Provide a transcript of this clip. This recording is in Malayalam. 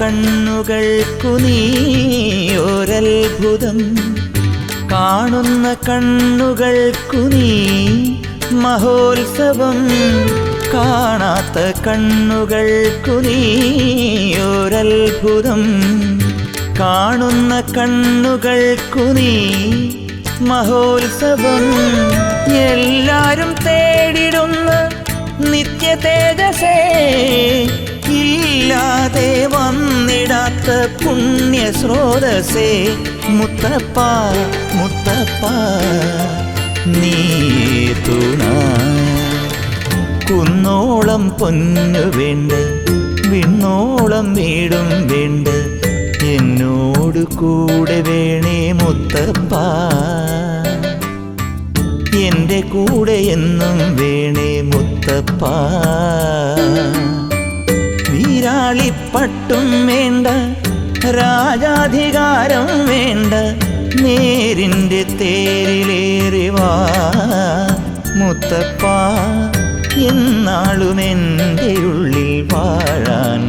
കണ്ണുകൾക്കു നീ ഒരത്ഭുതം, കാണുന്ന കണ്ണുകൾക്കു നീ മഹോത്സവം. കാണാത്ത കണ്ണുകൾക്കു നീ ഒരത്ഭുതം, കാണുന്ന കണ്ണുകൾക്കു നീ മഹോത്സവം. എല്ലാരും തേടിടുന്ന നിത്യ തേജസേ, ഇല്ലാതെ വന്നിടാത്ത പുണ്യ സ്രോതസേ. മുത്തപ്പ മുത്തപ്പ നീ തുണ. കുന്നോളം പൊന്നു വേണ്ട, വിണ്ണോളം വീടും വേണ്ട, എന്നോട് കൂടെ വേണേ മുത്തപ്പ. എന്റെ കൂടെ എന്നും വേണേ മുത്തപ്പ. വീരാളിപ്പട്ടും വേണ്ട, രാജാധികാരം വേണ്ട, നേരിൻ്റെ തേരിലേറി വാ മുത്തപ്പ. എന്നാളും എൻ്റെ ഉള്ളിൽ വാഴാൻ